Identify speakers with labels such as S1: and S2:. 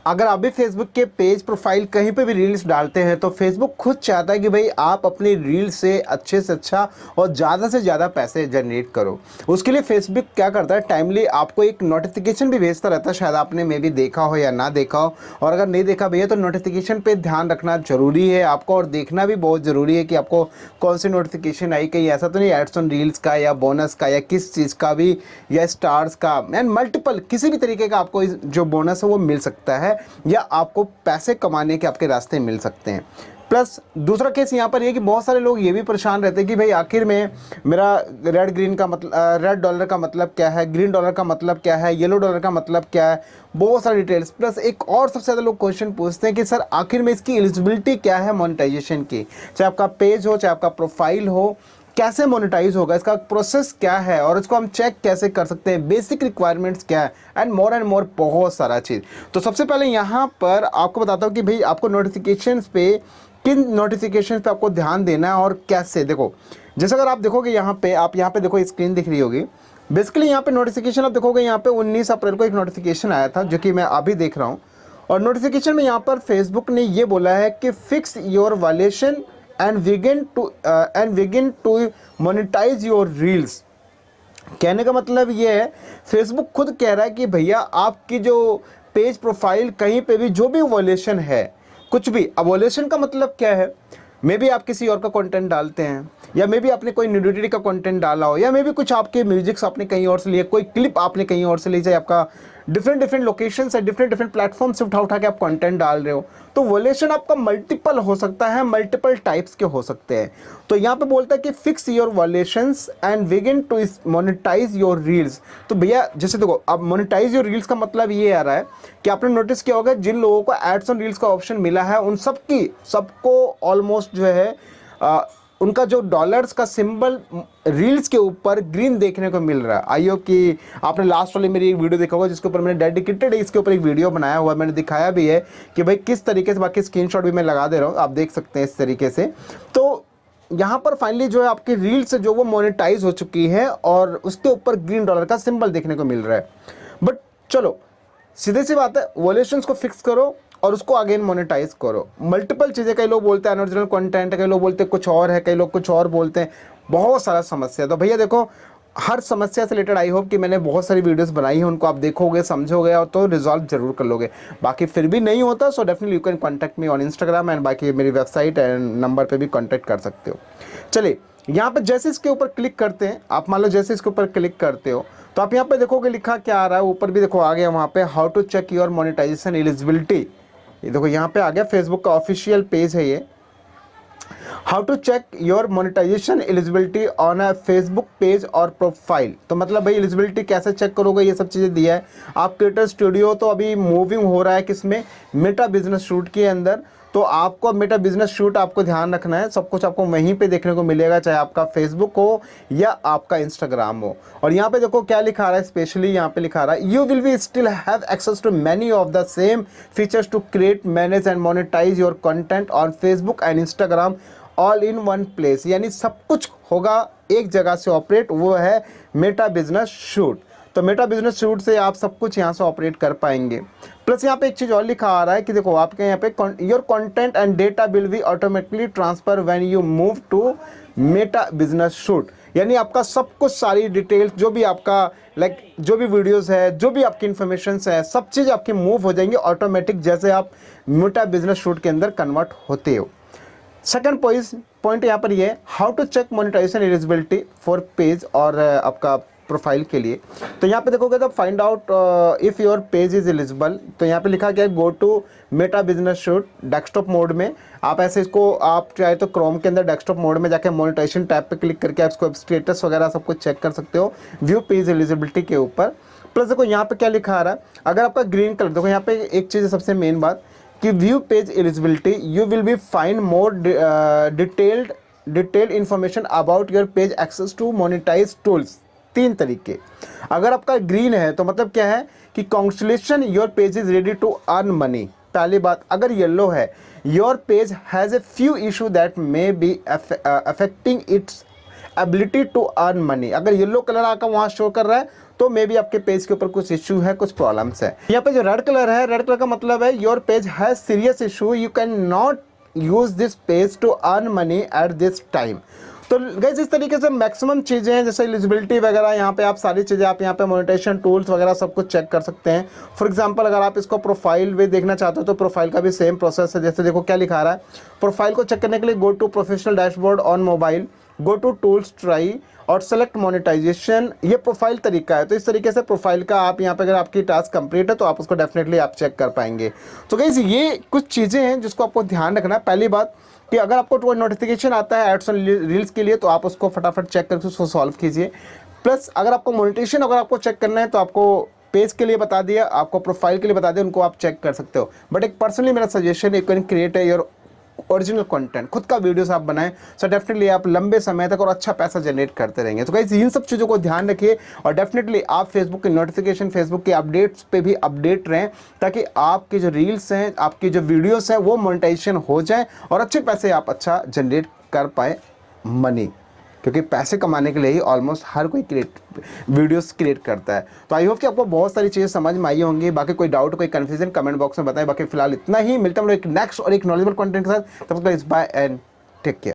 S1: अगर आप भी फेसबुक के पेज प्रोफाइल कहीं पे भी रील्स डालते हैं तो फेसबुक खुद चाहता है कि भाई आप अपनी रील से अच्छा और ज़्यादा से ज़्यादा पैसे जनरेट करो। उसके लिए फेसबुक क्या करता है, टाइमली आपको एक नोटिफिकेशन भी भेजता रहता है। शायद आपने मे भी देखा हो या ना देखा हो, और अगर नहीं देखा भैया तो नोटिफिकेशन पे ध्यान रखना ज़रूरी है आपको, और देखना भी बहुत ज़रूरी है कि आपको कौन सी नोटिफिकेशन आई। कहीं ऐसा तो नहीं एड्स ऑन रील्स का या बोनस का या किस चीज़ का भी, या स्टार्स का एंड मल्टीपल किसी भी तरीके का आपको जो बोनस है वो मिल सकता है, या आपको पैसे कमाने के आपके रास्ते मिल सकते हैं। प्लस दूसरा केस यहाँ पर ये कि बहुत सारे लोग ये भी परेशान रहते हैं कि भाई आखिर में मेरा रेड डॉलर का मतलब क्या है, ग्रीन डॉलर का मतलब क्या है, येलो डॉलर का मतलब क्या है, बहुत सारी डिटेल्स। प्लस एक और सबसे ज़्यादा लोग क्वेश्चन पूछते हैं कि सर आखिर में इसकी एलिजिबिलिटी क्या है मोनेटाइजेशन की, चाहे आपका पेज हो चाहे आपका प्रोफाइल हो, कैसे मोनेटाइज होगा, इसका प्रोसेस क्या है और इसको हम चेक कैसे कर सकते हैं, बेसिक रिक्वायरमेंट्स क्या है, एंड मोर बहुत सारा चीज़। तो सबसे पहले यहाँ पर आपको बताता हूँ कि भाई आपको नोटिफिकेशंस पे, किन नोटिफिकेशंस पे आपको ध्यान देना है और कैसे। देखो जैसे अगर आप देखोगे यहाँ पे, आप यहाँ पे देखो स्क्रीन दिख रही होगी। बेसिकली यहाँ पे नोटिफिकेशन आप देखोगे, यहाँ पे 19 अप्रैल को एक नोटिफिकेशन आया था जो कि मैं अभी देख रहा हूँ। और नोटिफिकेशन में यहाँ पर फेसबुक ने ये बोला है कि fix your violation and begin to monetize your reels. कहने का मतलब ये है, फेसबुक खुद कह रहा है कि भैया आपकी जो पेज प्रोफाइल कहीं पे भी जो भी वॉलेशन है, कुछ भी, अब वॉलेशन का मतलब क्या है, मे बी आप किसी और का कंटेंट डालते हैं, या मे बी आपने कोई न्यूडिटी का कंटेंट डाला हो, या मे बी कुछ आपके म्यूजिक्स आपने कहीं और से लिए, कोई क्लिप आपने कहीं और से ली, चाहे आपका डिफरेंट लोकेशन से डिफरेंट प्लेटफॉर्म से उठा के आप कंटेंट डाल रहे हो, तो वॉलेशन आपका मल्टीपल हो सकता है, मल्टीपल टाइप्स के हो सकते हैं। तो यहाँ पे बोलता है कि fix your violations and begin to monetize your reels. तो भैया जैसे देखो, अब मोनेटाइज योर रील्स का मतलब ये आ रहा है कि आपने नोटिस किया होगा जिन लोगों को एड्स ऑन रील्स का ऑप्शन मिला है उन सबको ऑलमोस्ट जो है उनका जो डॉलर्स का सिंबल रील्स के ऊपर ग्रीन देखने को मिल रहा है। आई होप कि आपने लास्ट वाली मेरी एक वीडियो देखा होगा जिसके ऊपर मैंने डेडिकेटेड इसके ऊपर एक वीडियो बनाया हुआ है, मैंने दिखाया भी है कि भाई किस तरीके से, बाकी स्क्रीनशॉट भी मैं लगा दे रहा हूँ, आप देख सकते हैं इस तरीके से। तो यहाँ पर फाइनली जो है आपकी रील्स जो वो मोनेटाइज हो चुकी है और उसके ऊपर ग्रीन डॉलर का सिंबल देखने को मिल रहा है। बट चलो सीधे सी बात है, वॉल्यूशंस को फिक्स करो और उसको अगेन मोनेटाइज करो। मल्टीपल चीज़ें, कई लोग बोलते हैं अनओरिजिनल कंटेंट, कई लोग बोलते हैं कुछ और है, कई लोग कुछ और बोलते हैं, बहुत सारा समस्या। तो भैया देखो, हर समस्या से रिलेटेड आई होप कि मैंने बहुत सारी वीडियोस बनाई हैं, उनको आप देखोगे समझोगे और तो रिजॉल्व जरूर कर लोगे। बाकी फिर भी नहीं होता so definitely you can contact me on Instagram, and बाकी मेरी वेबसाइट एंड नंबर पे भी कॉन्टैक्ट कर सकते हो। चलिए यहाँ पे जैसे इसके ऊपर क्लिक करते हैं आप, मान लो जैसे इसके ऊपर क्लिक करते हो तो आप यहाँ पे देखोगे लिखा क्या आ रहा है, ऊपर भी देखो आ गया वहाँ पे how to check your monetization eligibility. ये देखो यहाँ पे आ गया, फेसबुक का ऑफिशियल पेज है ये, how to check your monetization eligibility on a Facebook page और प्रोफाइल। तो मतलब भाई एलिजिबिलिटी कैसे चेक करोगे, ये सब चीज़ें दिया है। आप क्रिएटर स्टूडियो तो अभी मूविंग हो रहा है किसमें, मेटा बिजनेस शूट के अंदर। तो आपको मेटा बिजनेस शूट आपको ध्यान रखना है, सब कुछ आपको वहीं पे देखने को मिलेगा, चाहे आपका फेसबुक हो या आपका इंस्टाग्राम हो। और यहाँ पे देखो क्या लिखा रहा है, स्पेशली यहाँ पे लिखा रहा है, you will be still have access to many of the same features to create, manage and monetize your content on Facebook and Instagram all in one place. यानी सब कुछ होगा एक जगह से ऑपरेट, वो है मेटा बिजनेस शूट। तो मेटा बिजनेस शूट से आप सब कुछ यहाँ से ऑपरेट कर पाएंगे। प्लस यहाँ पे एक चीज़ और लिखा आ रहा है कि देखो आपके यहाँ पे your content and data will be automatically transfer when you move to Meta business suite. यानी आपका सब कुछ, सारी डिटेल्स जो भी आपका जो भी वीडियोस है, जो भी आपकी इन्फॉर्मेशन है, सब चीज़ आपकी मूव हो जाएंगी ऑटोमेटिक जैसे आप मेटा बिजनेस शूट के अंदर कन्वर्ट होते हो। सेकंड पॉइंट यहाँ पर ये है, how to check monetization eligibility for page और आपका प्रोफाइल के लिए। तो यहाँ पे देखोगे तो find out if your page is eligible. तो यहाँ पे लिखा गया है go to Meta business suite desktop mode में। आप ऐसे इसको, आप चाहे तो क्रोम के अंदर डेस्कटॉप मोड में जाके मोनेटाइजेशन टैब पे क्लिक करके आप इसको स्टेटस वगैरह सब कुछ चेक कर सकते हो व्यू पेज एलिजिबिलिटी के ऊपर। प्लस देखो यहाँ पे क्या लिखा आ रहा है, अगर आपका ग्रीन कलर, देखो यहाँ पे एक चीज़ सबसे मेन बात कि view page eligibility, you will be find more detailed information about your page access to monetize tools. 3 तरीके। अगर आपका ग्रीन है तो मतलब क्या है कि congratulation your page is ready to earn money, पहली बात। अगर येलो है, your page has a few issue that may be affecting its ability to earn money. अगर येलो कलर आकर वहाँ शो कर रहा है तो मे बी आपके पेज के ऊपर कुछ इश्यू है, कुछ प्रॉब्लम्स है। यहाँ पे जो रेड कलर है, रेड कलर का मतलब है your page has serious issue, you can not use this page to earn money at this time. तो गाइस इस तरीके से मैक्सिमम चीज़ें हैं, जैसे एलिजिबिलिटी वगैरह, यहाँ पे आप सारी चीज़ें आप यहाँ पे मोनेटाइजेशन टूल्स वगैरह सब कुछ चेक कर सकते हैं। फॉर एग्जांपल अगर आप इसको प्रोफाइल भी देखना चाहते हो तो प्रोफाइल का भी सेम प्रोसेस है। जैसे देखो क्या लिखा रहा है, प्रोफाइल को चेक करने के लिए go to professional dashboard on mobile, go to tools try और सेलेक्ट मोनेटाइजेशन, ये प्रोफाइल तरीका है। तो इस तरीके से प्रोफाइल का आप यहाँ पे अगर आपकी टास्क कंप्लीट है तो आप उसको डेफिनेटली आप चेक कर पाएंगे। तो गाइस ये कुछ चीज़ें हैं जिसको आपको ध्यान रखना है। पहली बात कि अगर आपको कोई नोटिफिकेशन आता है एड्स और रील्स के लिए तो आप उसको फटाफट चेक करके उसको सॉल्व कीजिए। प्लस अगर आपको मोनेटाइजेशन अगर आपको चेक करना है तो आपको पेज के लिए बता दिया, आपको प्रोफाइल के लिए बता दिया, उनको आप चेक कर सकते हो। बट एक पर्सनली मेरा suggestion, you can create your original content, खुद का वीडियोस आप बनाएं, सो डेफिनेटली आप लंबे समय तक और अच्छा पैसा जनरेट करते रहेंगे। तो गाइस इन सब चीज़ों को ध्यान रखिए और डेफिनेटली आप फेसबुक के नोटिफिकेशन, फेसबुक के अपडेट्स पे भी अपडेट रहें, ताकि आपके जो रील्स हैं, आपकी जो वीडियोस हैं वो मोनेटाइजेशन हो जाए और अच्छे पैसे आप अच्छा जनरेट कर पाए मनी, क्योंकि पैसे कमाने के लिए ही ऑलमोस्ट हर कोई वीडियोस क्रिएट करता है। तो आई होप कि आपको बहुत सारी चीज़ें समझ में आई होंगी। बाकी कोई डाउट, कोई कन्फ्यूजन कमेंट बॉक्स में बताएं। बाकी फिलहाल इतना ही, मिलता हूँ एक नेक्स्ट और एक नॉलेजेबल कंटेंट के साथ। तब तक बाय एंड टेक केयर।